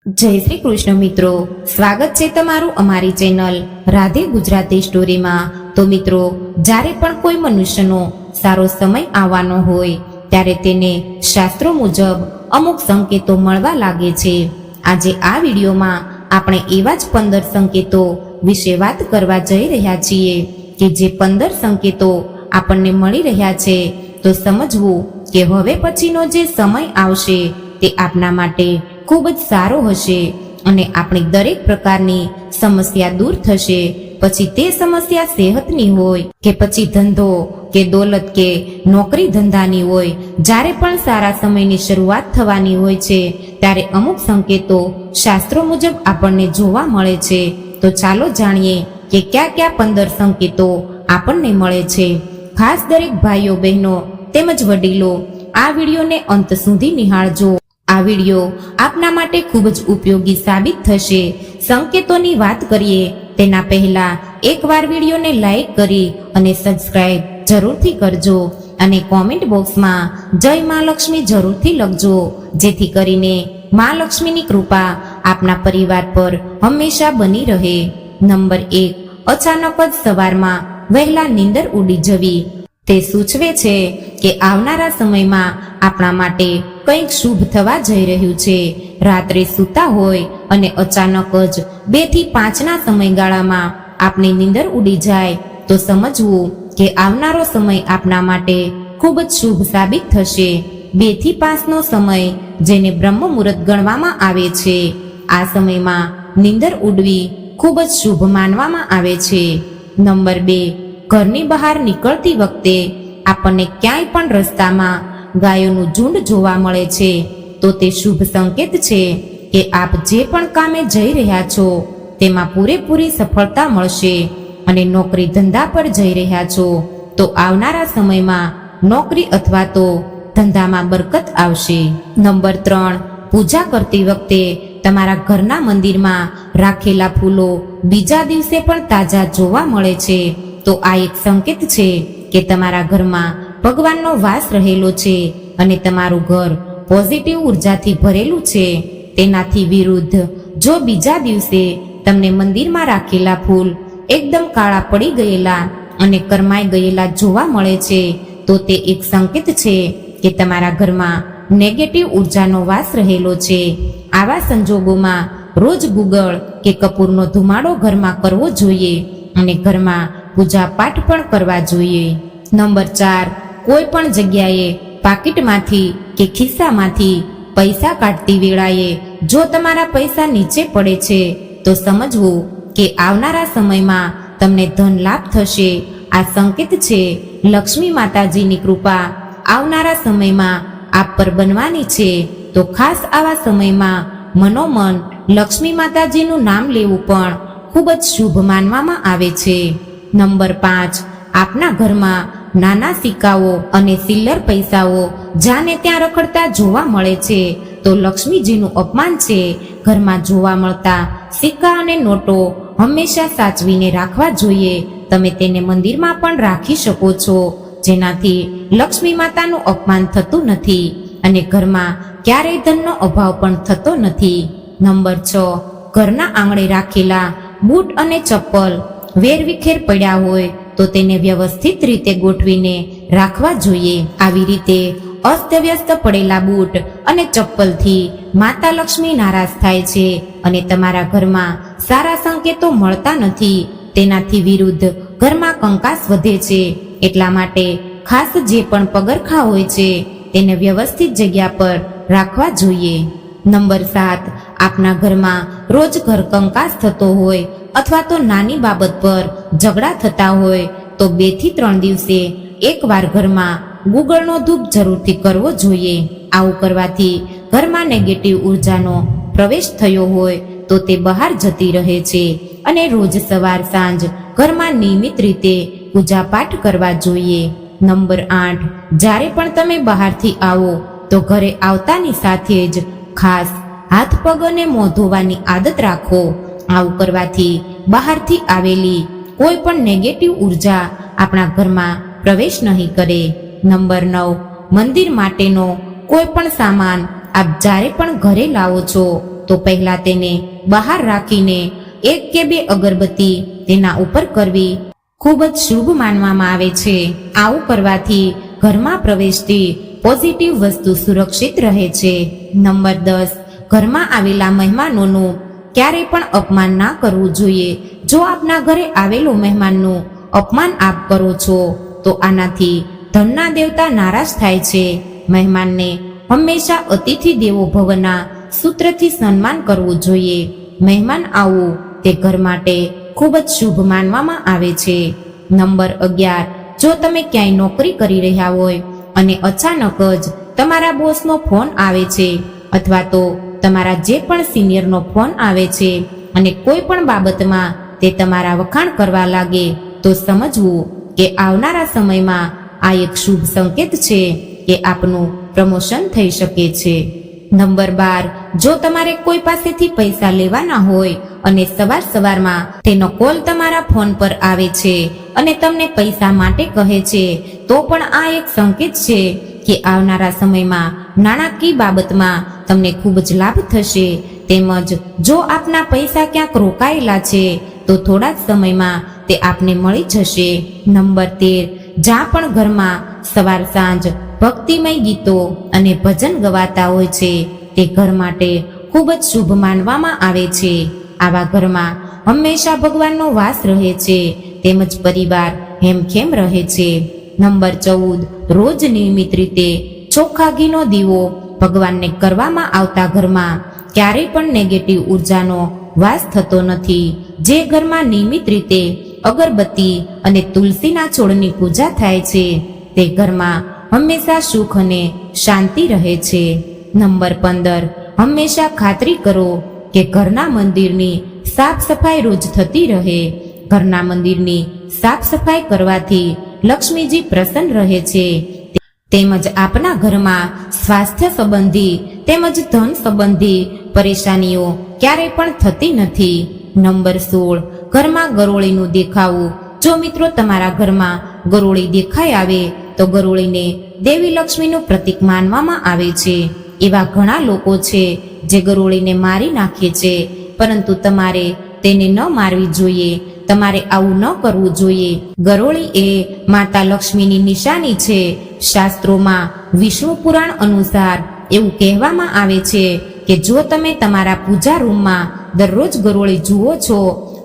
જય શ્રી કૃષ્ણ મિત્રો, સ્વાગત છે તમારું અમારી ચેનલ રાધે ગુજરાતી સ્ટોરીમાં। તો મિત્રો, જ્યારે પણ કોઈ મનુષ્યનો સારો સમય આવવાનો હોય ત્યારે તેને શાસ્ત્રો મુજબ અમુક સંકેતો મળવા લાગે છે। આજે આ વિડીયોમાં આપણે એવા જ 15 સંકેતો વિશે વાત કરવા જઈ રહ્યા છીએ કે જે 15 સંકેતો આપણને મળી રહ્યા છે તો સમજવું કે હવે પછીનો જે સમય આવશે તે આપના માટે ખૂબ જ સારો હશે અને આપણી દરેક પ્રકારની સમસ્યા દૂર થશે। પછી તે સમસ્યા સેહતની હોય કે પછી ધંધો કે દોલત કે નોકરી ધંધાની હોય, જ્યારે પણ સારા સમયની શરૂઆત થવાની હોય છે ત્યારે અમુક સંકેતો શાસ્ત્રો મુજબ આપણને જોવા મળે છે। તો ચાલો જાણીએ કે કયા કયા 15 સંકેતો આપણને મળે છે। ખાસ દરેક ભાઈઓ બહેનો તેમજ વડીલો આ વિડીયોને અંત સુધી નિહાળજો। આ વિડીયો આપના માટે ખૂબ જ ઉપયોગી સાબિત થશે। સંકેતોની વાત કરીએ તેના પહેલા એકવાર વિડીયોને લાઈક કરી અને સબસ્ક્રાઇબ જરૂરથી કરજો અને કોમેન્ટ બોક્સમાં જય મા લક્ષ્મી જરૂરથી લખજો, જેથી કરીને મા લક્ષ્મીની કૃપા આપના પરિવાર પર હંમેશા બની રહે। નંબર 1, અચાનક જ સવારમાં વહેલા નીંદર ઉડી જવી। તે સૂચવે છે કે આવનારા સમયમાં આપણા માટે કંઈક શુભ થવા જઈ રહ્યું છે। રાત્રે સૂતા હોય અને અચાનક જ 2 થી 5ના સમયગાળામાં આપની નીંદર ઉડી જાય તો સમજવું કે આવનારો સમય આપના માટે ખૂબ જ શુભ સાબિત થશે। 2 થી 5નો સમય જેને બ્રહ્મ મુહૂર્ત ગણવામાં આવે છે, આ સમયમાં નીંદર ઉડવી ખૂબ જ શુભ માનવામાં આવે છે। નંબર 2, ઘરની બહાર નીકળતી વખતે આપણને ક્યાંય પણ રસ્તામાં ગાયોનું ઝુંડ જોવા મળે છે તો તે શુભ સંકેત છે કે આપ જે પણ કામે જઈ રહ્યા છો તેમાં પૂરેપૂરી સફળતા મળશે અને નોકરી ધંધા પર જઈ રહ્યા છો તો આવનારા સમયમાં નોકરી અથવા તો ધંધામાં બરકત આવશે। નંબર 3, પૂજા કરતી વખતે તમારા ઘરના મંદિરમાં રાખેલા ફૂલો બીજા દિવસે પણ તાજા જોવા મળે છે તો આ એક સંકેત છે કે તમારા ઘરમાં ભગવાનનો વાસ રહેલો છે અને તમારું ઘર પોઝિટિવ ઉર્જાથી ભરેલું છે। તેનાથી વિરુદ્ધ જો બીજા દિવસે તમને મંદિરમાં રાખેલા ફૂલ એકદમ કાળા પડી ગયેલા અને કરમાઈ ગયેલા જોવા મળે છે તો તે એક સંકેત છે કે તમારા ઘરમાં નેગેટિવ ઉર્જાનો વાસ રહેલો છે। આવા સંજોગોમાં રોજ ગુગળ કે કપૂરનો ધુમાડો ઘરમાં કરવો જોઈએ અને ઘરમાં પૂજા પાઠ પણ કરવા જોઈએ। નંબર 4, કોઈ પણ જગ્યાએ પાકીટમાંથી કે ખિસ્સામાંથી પૈસા કાઢતી વેળાએ જો તમારા પૈસા નીચે પડે છે તો સમજવું કે આવનારા સમયમાં તમને ધન લાભ થશે। આ સંકેત છે લક્ષ્મી માતાજીની કૃપા આવનારા સમયમાં આપ પર બનવાની છે તો ખાસ આવા સમયમાં મનોમન લક્ષ્મી માતાજીનું નામ લેવું પણ ખૂબ જ શુભ માનવામાં આવે છે। નંબર 5, આપના ઘરમાં નાના સિક્કાઓ અને સિલ્લર પૈસાઓ જ્યાંને ત્યાં રખડતા જોવા મળે છે તો લક્ષ્મીજીનું અપમાન છે। ઘરમાં જોવા મળતા સિક્કા અને નોટો હંમેશા સાચવીને રાખવા જોઈએ। તમે તેને મંદિરમાં પણ રાખી શકો છો, જેનાથી લક્ષ્મી માતાનું અપમાન થતું નથી અને ઘરમાં ક્યારેય ધનનો અભાવ પણ થતો નથી। નંબર 6, ઘરના આંગણે રાખેલા બૂટ અને ચપ્પલ વેરવિખેર પડ્યા હોય તો તેને વ્યવસ્થિત રીતે ગોઠવીને રાખવા જોઈએ। આવી રીતે અસ્તવ્યસ્ત પડેલા બૂટ અને ચપ્પલથી માતા લક્ષ્મી નારાજ થાય છે અને તમારા ઘરમાં સારા સંકેતો મળતા નથી। તેનાથી વિરુદ્ધ ઘરમાં કંકાસ વધે છે, એટલા માટે ખાસ જે પણ પગરખા હોય છે તેને વ્યવસ્થિત જગ્યા પર રાખવા જોઈએ। નંબર 7, આપના ઘરમાં રોજ ઘર કંકાસ થતો હોય અથવા તો નાની બાબત પર ઝઘડા થતા હોય તો 2 થી 3 દિવસે એકવાર ઘરમાં ગુગળનો ધૂપ જરૂરથી કરવો જોઈએ। આવું કરવાથી ઘરમાં નેગેટિવ ઉર્જાનો પ્રવેશ થયો હોય તો તે બહાર જતી રહે છે અને રોજ સવાર સાંજ ઘરમાં નિયમિત રીતે પૂજા પાઠ કરવા જોઈએ। નંબર 8, જ્યારે પણ તમે બહારથી આવો તો ઘરે આવતાની સાથે જ ખાસ હાથ પગ અને મોં ધોવાની આદત રાખો। આવું કરવાથી બહારથી આવેલી કોઈ પણ નેગેટિવ ઉર્જા આપણા ઘરમાં પ્રવેશ નહીં કરે। નંબર 9, મંદિર માટેનો કોઈ પણ સામાન આપ જ્યારે પણ ઘરે લાવો છો તો પહેલા તેને બહાર રાખીને 1 કે 2 અગરબત્તી તેના ઉપર કરવી ખૂબ જ શુભ માનવામાં આવે છે. આવું કરવાથી ઘરમાં પ્રવેશતી પોઝિટિવ વસ્તુ સુરક્ષિત રહે છે. નંબર 10, ઘરમાં આવેલા મહેમાનોનું ક્યારેય પણ અપમાન ના કરવું જોઈએ. જો આપના ઘરે આવેલો મહેમાનનું અપમાન આપ કરો છો તો આનાથી ધનના દેવતા નારાજ થાય છે. મહેમાનને હંમેશા અતિથિ દેવો ભવના સૂત્રથી સન્માન કરવું જોઈએ. મહેમાન આવવું તે ઘર માટે ખૂબ જ શુભ માનવામાં આવે છે. નંબર 11, જો તમે ક્યાંય નોકરી કરી રહ્યા હોય અને અચાનક જ તમારા બોસનો ફોન આવે છે અથવા તો તમારા જે પણ સિનિયરનો ફોન આવે છે અને કોઈ પણ બાબતમાં તે તમારા વખાણ કરવા લાગે તો સમજવું કે આવનારા સમયમાં આ એક શુભ સંકેત છે કે આપનું પ્રમોશન થઈ શકે છે. નંબર 12, જો તમારે કોઈ પાસેથી પૈસા લેવાના હોય અને સવારમાં તેનો કોલ તમારા ફોન પર આવે છે અને તમને પૈસા માટે કહે છે તો પણ આ એક સંકેત છે કે આવનારા સમયમાં નાણાકીય બાબતમાં તમને ખૂબ જ લાભ થશે. તેમજ જો આપના પૈસા ક્યાંક રોકાયેલા છે તો થોડા જ સમયમાં તે આપને મળી જશે. નંબર 13, જ્યાં પણ ઘરમાં સવાર સાંજ ભક્તિમય ગીતો અને ભજન ગવાતા હોય છે તે ઘર માટે ખૂબ જ શુભ માનવામાં આવે છે. આવા ઘરમાં હંમેશા ભગવાનનો વાસ રહે છે તેમજ પરિવાર હેમખેમ રહે છે. નંબર 14, રોજ નિયમિત રીતે ચોખ્ખા ઘીનો દીવો ભગવાનને કરવામાં આવતા ઘરમાં ક્યારેય પણ નેગેટિવ ઉર્જાનો વાસ થતો નથી. જે ઘરમાં નિયમિત રીતે અગરબત્તી અને તુલસીના છોડની પૂજા થાય છે તે ઘરમાં હંમેશા સુખ અને શાંતિ રહે છે. નંબર 15, હંમેશા ખાતરી કરો કે ઘરના મંદિરની સાફ સફાઈ રોજ થતી રહે. ઘરના મંદિરની સાફ સફાઈ કરવાથી લક્ષ્મીજી પ્રસન્ન રહે છે તેમજ આપના ઘરમાં સ્વાસ્થ્ય સંબંધી તેમજ ધન સંબંધી પરેશાનીઓ ક્યારેય પણ થતી નથી. નંબર 16, ઘરમાં ગરોળીનું દેખાવું. જો મિત્રો તમારા ઘરમાં ગરોળી દેખાઈ આવે તો ગરોળીને દેવી લક્ષ્મીનું પ્રતીક માનવામાં આવે છે. એવા ઘણા લોકો છે જે ગરોળીને મારી નાખે છે, પરંતુ તમારે તેને ન મારવી જોઈએ. તમારે આવું ન કરવું જોઈએ. ગરોળી એ માતા લક્ષ્મીની નિશાની છે. શાસ્ત્રોમાં વિષ્ણુ પુરાણ અનુસાર એવું કહેવામાં આવે છે કે જો તમે તમારા પૂજા રૂમમાં દરરોજ ગરોળી જુઓ છો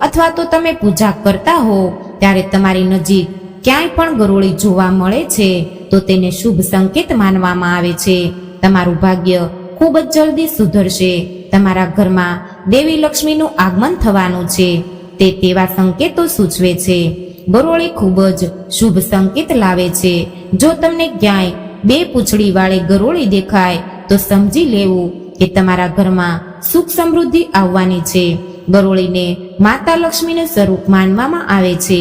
અથવા તો તમે પૂજા કરતા હો ત્યારે તમારી નજીક ક્યાંય પણ ગરોળી જોવા મળે છે તો તેને શુભ સંકેત માનવામાં આવે છે. તમારું ભાગ્ય ખૂબ જ જલ્દી સુધરશે. તમારા ઘરમાં દેવી લક્ષ્મીનું આગમન થવાનું છે તે તેવા સંકેતો સૂચવે છે. ગરોળી ખૂબ જ શુભ સંકેત લાવે છે. જો તમને ક્યાંય 2 પૂંછડી વાળી ગરોળી દેખાય તો સમજી લેવું કે તમારા ઘરમાં સુખ સમૃદ્ધિ આવવાની છે. ગરોળીને માતા લક્ષ્મીનું સ્વરૂપ માનવામાં આવે છે,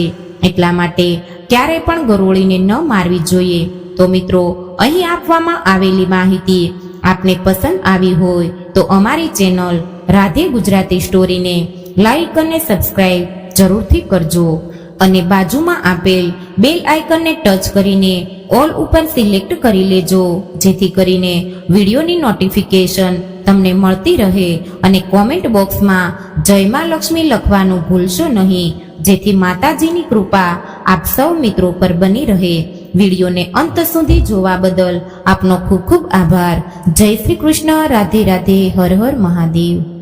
એટલા માટે ક્યારેય પણ ગરોળીને ન મારવી જોઈએ. તો મિત્રો, અહીં આપવામાં આવેલી માહિતી આપને પસંદ આવી હોય તો અમારી ચેનલ રાધે ગુજરાતી સ્ટોરીને લાઈક અને સબસ્ક્રાઇબ જરૂરથી કરજો અને બાજુમાં આપેલ બેલ આઇકનને ટચ કરીને ઓલ ઉપર સિલેક્ટ કરી લેજો, જેથી કરીને વિડીયોની નોટિફિકેશન તમને મળતી રહે. અને કોમેન્ટ બોક્સમાં જય માં લક્ષ્મી લખવાનું ભૂલશો નહીં, જેથી માતાજીની કૃપા આપ સૌ મિત્રો પર બની રહે. વિડીયોને અંત સુધી જોવા બદલ આપનો ખૂબ ખૂબ આભાર. જય શ્રી કૃષ્ણ. રાધે રાધે. હર હર મહાદેવ.